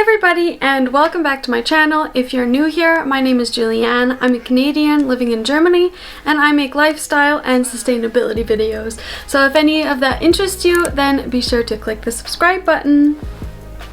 everybody, and welcome back to my channel. If you're new here, my name is Julianne. I'm a Canadian living in Germany, and I make lifestyle and sustainability videos. So if any of that interests you, then be sure to click the subscribe button.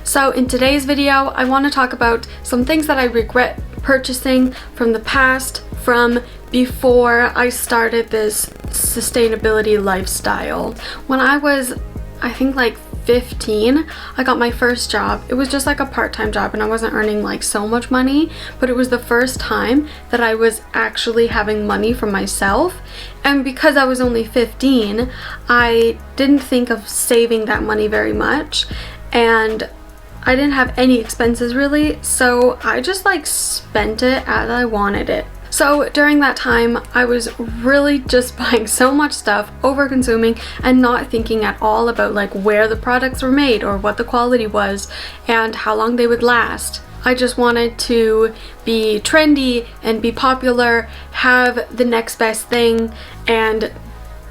So in today's video, I want to talk about some things that I regret purchasing from the past, from before I started this sustainability lifestyle. When I was, I think, like 15, I got my first job. It was just like a part-time job and I wasn't earning like so much money, but it was the first time that I was actually having money for myself. And because I was only 15, I didn't think of saving that money very much, and I didn't have any expenses really, so I just like spent it as I wanted it. So during that time, I was really just buying so much stuff, over consuming, and not thinking at all about like where the products were made or what the quality was and how long they would last. I just wanted to be trendy and be popular, have the next best thing, and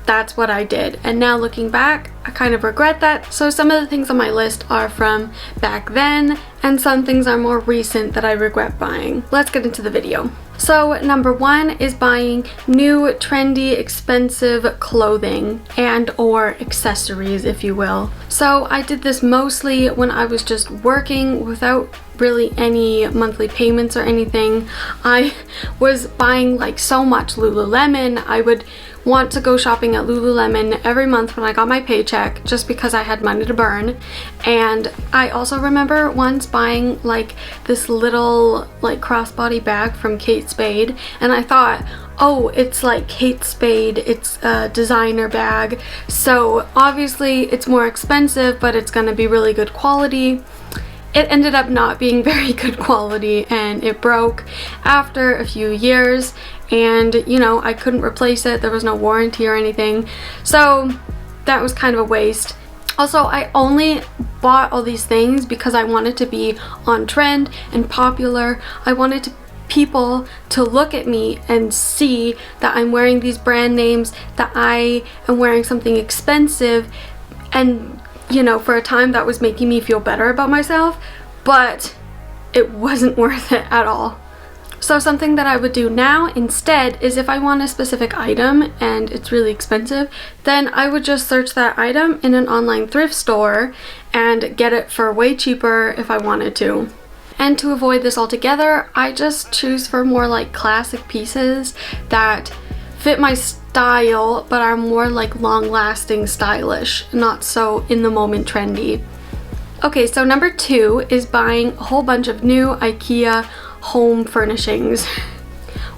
that's what I did. And now looking back, I kind of regret that. So some of the things on my list are from back then, and some things are more recent that I regret buying. Let's get into the video. So number one is buying new, trendy, expensive clothing and or accessories, if you will. So I did this mostly when I was just working without really any monthly payments or anything. I was buying like so much Lululemon. I would want to go shopping at Lululemon every month when I got my paycheck just because I had money to burn. And I also remember once buying like this little like crossbody bag from Kate Spade, and I thought, oh, it's like Kate Spade, it's a designer bag, so obviously it's more expensive, but it's gonna be really good quality. It ended up not being very good quality, and it broke after a few years, and you know, I couldn't replace it. There was no warranty or anything, so that was kind of a waste. Also, I only bought all these things because I wanted to be on trend and popular. I wanted people to look at me and see that I'm wearing these brand names, that I am wearing something expensive, and you know, for a time that was making me feel better about myself, but it wasn't worth it at all. So something that I would do now instead is, if I want a specific item and it's really expensive, then I would just search that item in an online thrift store and get it for way cheaper if I wanted to. And to avoid this altogether, I just choose for more like classic pieces that fit my style but are more like long-lasting stylish, not so in the moment trendy. Okay, so number two is buying a whole bunch of new IKEA home furnishings.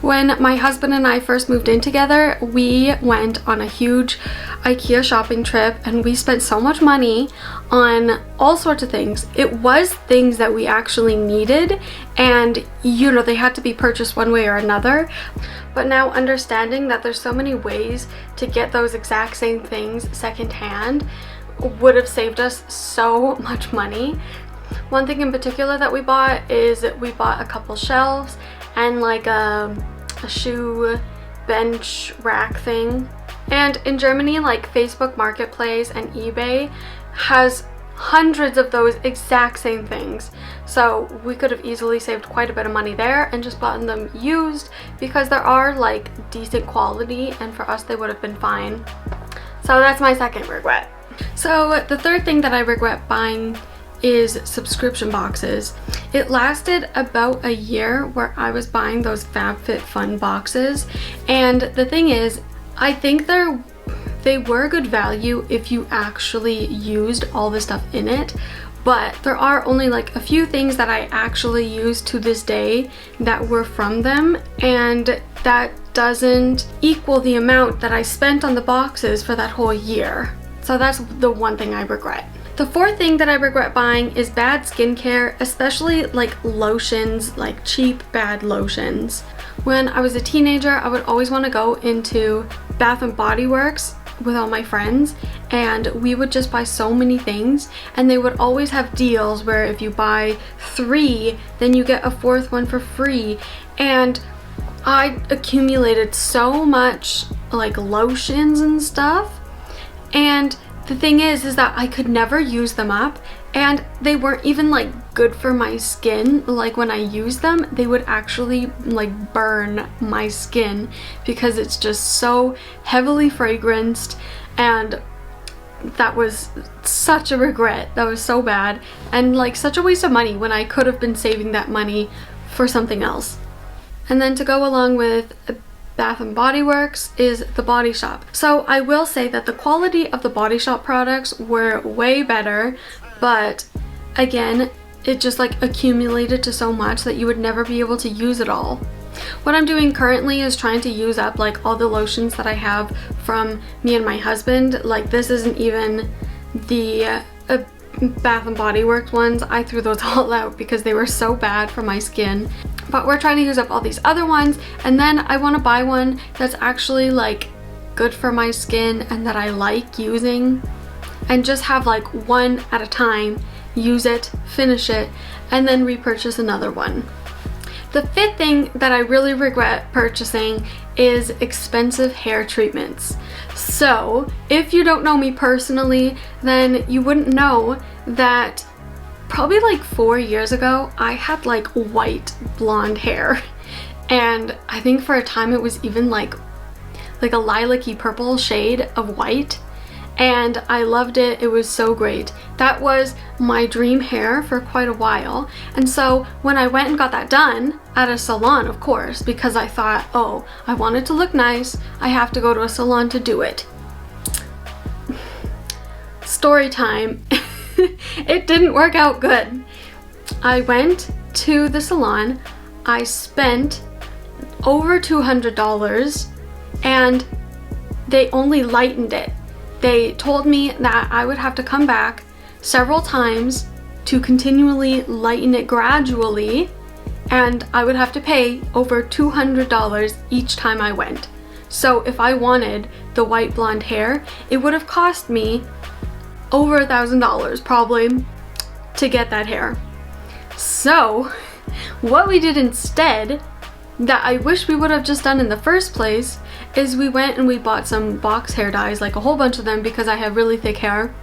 When my husband and I first moved in together, we went on a huge IKEA shopping trip and we spent so much money on all sorts of things. It was things that we actually needed, and you know, they had to be purchased one way or another. But now understanding that there's so many ways to get those exact same things secondhand would have saved us so much money. One thing in particular that we bought is we bought a couple shelves and like a shoe bench rack thing. And in Germany, like Facebook Marketplace and eBay has hundreds of those exact same things. So we could have easily saved quite a bit of money there and just bought them used, because there are like decent quality, and for us they would have been fine. So that's my second regret. So the third thing that I regret buying is subscription boxes. It lasted about a year where I was buying those FabFitFun boxes, and the thing is, I think they were good value if you actually used all the stuff in it, but there are only like a few things that I actually use to this day that were from them, and that doesn't equal the amount that I spent on the boxes for that whole year. So that's the one thing I regret. The fourth thing that I regret buying is bad skincare, especially like lotions, like cheap bad lotions. When I was a teenager, I would always want to go into Bath and Body Works with all my friends, and we would just buy so many things, and they would always have deals where if you buy 3, then you get a 4th one for free. And I accumulated so much like lotions and stuff, and the thing is that I could never use them up, and they weren't even like good for my skin. Like when I use them, they would actually like burn my skin because it's just so heavily fragranced, and that was such a regret. That was so bad and like such a waste of money when I could have been saving that money for something else. And then to go along with Bath & Body Works is the Body Shop. So I will say that the quality of the Body Shop products were way better, but again, it just like accumulated to so much that you would never be able to use it all. What I'm doing currently is trying to use up like all the lotions that I have from me and my husband. Like this isn't even the Bath & Body Works ones. I threw those all out because they were so bad for my skin. But we're trying to use up all these other ones, and then I want to buy one that's actually like good for my skin and that I like using, and just have like one at a time, use it, finish it, and then repurchase another one. The fifth thing that I really regret purchasing is expensive hair treatments. So if you don't know me personally, then you wouldn't know that probably like 4 years ago, I had like white blonde hair. And I think for a time it was even like a lilac-y purple shade of white. And I loved it. It was so great. That was my dream hair for quite a while. And so when I went and got that done at a salon, of course, because I thought, oh, I want it to look nice, I have to go to a salon to do it. Story time. It didn't work out good. I went to the salon, I spent over $200, and they only lightened it. They told me that I would have to come back several times to continually lighten it gradually, and I would have to pay over $200 each time I went. So if I wanted the white blonde hair, it would have cost me over $1,000 probably to get that hair. So what we did instead, that I wish we would have just done in the first place, is we went and we bought some box hair dyes, like a whole bunch of them, because I have really thick hair,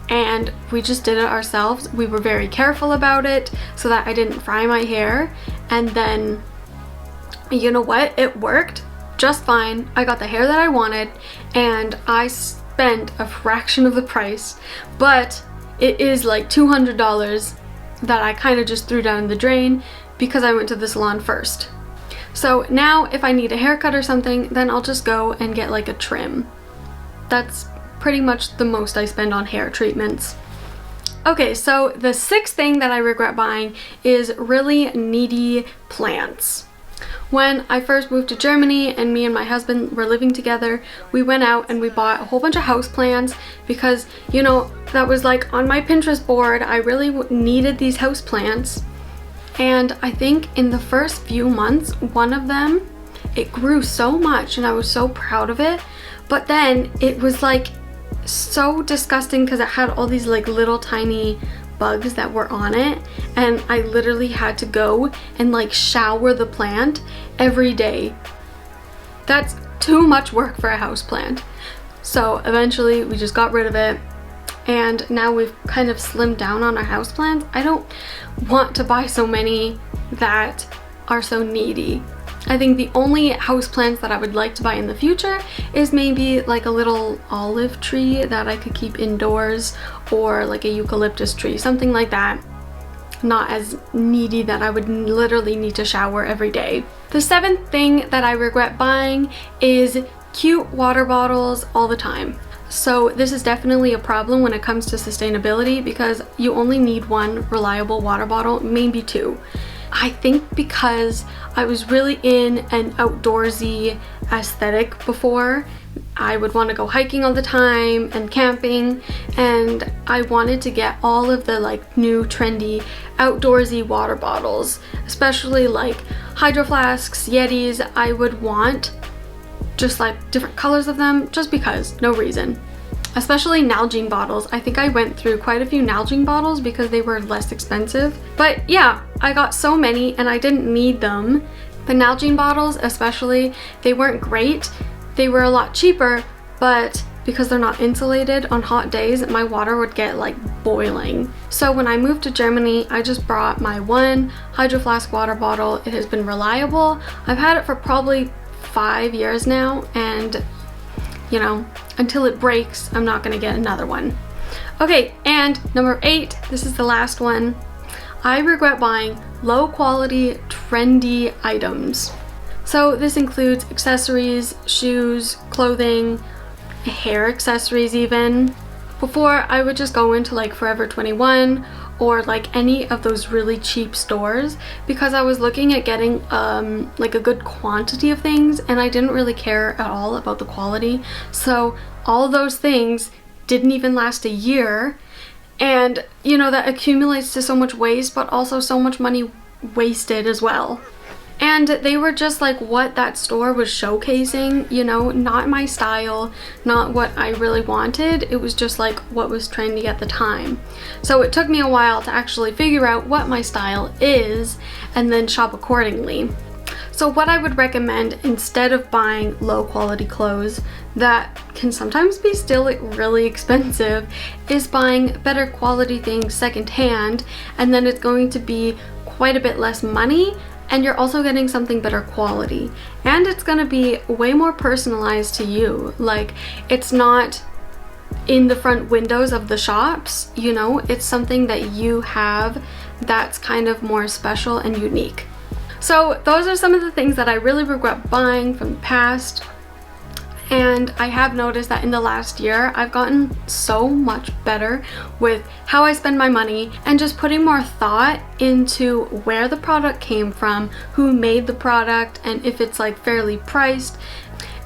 and we just did it ourselves. We were very careful about it so that I didn't fry my hair, and then you know what, it worked just fine. I got the hair that I wanted, and I spent a fraction of the price, but it is like $200 that I kind of just threw down the drain because I went to the salon first. So now if I need a haircut or something, then I'll just go and get like a trim. That's pretty much the most I spend on hair treatments. Okay, so the sixth thing that I regret buying is really needy plants. When I first moved to Germany and me and my husband were living together, we went out and we bought a whole bunch of houseplants because, you know, that was like on my Pinterest board. I really needed these houseplants. And I think in the first few months, one of them, it grew so much and I was so proud of it. But then it was like so disgusting because it had all these like little tiny bugs that were on it, and I literally had to go and like shower the plant every day. That's too much work for a house plant. So eventually we just got rid of it, and now we've kind of slimmed down on our house plants. I don't want to buy so many that are so needy. I think the only houseplants that I would like to buy in the future is maybe like a little olive tree that I could keep indoors, or like a eucalyptus tree, something like that. Not as needy that I would literally need to shower every day. The seventh thing that I regret buying is cute water bottles all the time. So this is definitely a problem when it comes to sustainability because you only need one reliable water bottle, maybe two. I think because I was really in an outdoorsy aesthetic before. I would want to go hiking all the time and camping, and I wanted to get all of the like new trendy outdoorsy water bottles, especially like hydro flasks, Yetis. I would want just like different colors of them just because, no reason. Especially Nalgene bottles. I think I went through quite a few Nalgene bottles because they were less expensive. But yeah, I got so many and I didn't need them. The Nalgene bottles especially, they weren't great. They were a lot cheaper, but because they're not insulated, on hot days my water would get like boiling. So when I moved to Germany, I just brought my one Hydro Flask water bottle. It has been reliable. I've had it for probably 5 years now, and you know, until it breaks, I'm not gonna get another one. Okay, and number 8, this is the last one. I regret buying low quality, trendy items. So this includes accessories, shoes, clothing, hair accessories even. Before, I would just go into like Forever 21 or like any of those really cheap stores because I was looking at getting like a good quantity of things, and I didn't really care at all about the quality. So all those things didn't even last a year, and you know, that accumulates to so much waste, but also so much money wasted as well. And they were just like what that store was showcasing, you know, not my style, not what I really wanted. It was just like what was trendy at the time. So it took me a while to actually figure out what my style is and then shop accordingly. So what I would recommend, instead of buying low quality clothes that can sometimes be still really expensive, is buying better quality things secondhand, and then it's going to be quite a bit less money, and you're also getting something better quality, and it's gonna be way more personalized to you. Like, it's not in the front windows of the shops, you know, it's something that you have that's kind of more special and unique. So those are some of the things that I really regret buying from the past. And I have noticed that in the last year, I've gotten so much better with how I spend my money and just putting more thought into where the product came from, who made the product, and if it's like fairly priced.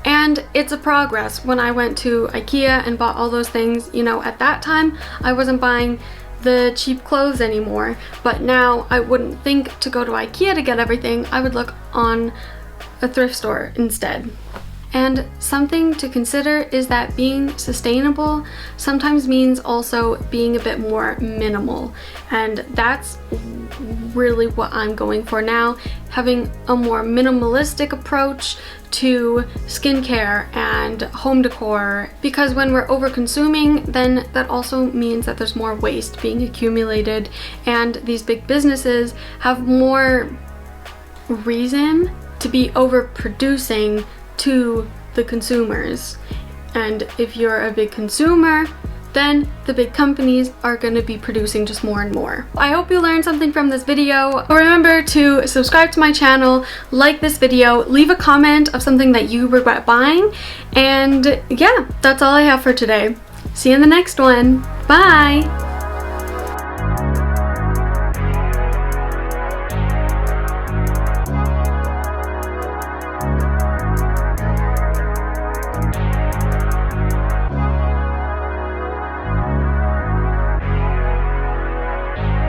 And it's a progress. When I went to IKEA and bought all those things, you know, at that time, I wasn't buying the cheap clothes anymore. But now I wouldn't think to go to IKEA to get everything. I would look on a thrift store instead. And something to consider is that being sustainable sometimes means also being a bit more minimal. And that's really what I'm going for now, having a more minimalistic approach to skincare and home decor, because when we're over consuming, then that also means that there's more waste being accumulated, and these big businesses have more reason to be overproducing to the consumers. And if you're a big consumer, then the big companies are going to be producing just more and more. I hope you learned something from this video. Remember to subscribe to my channel, like this video, leave a comment of something that you regret buying, and yeah, that's all I have for today. See you in the next one. Bye!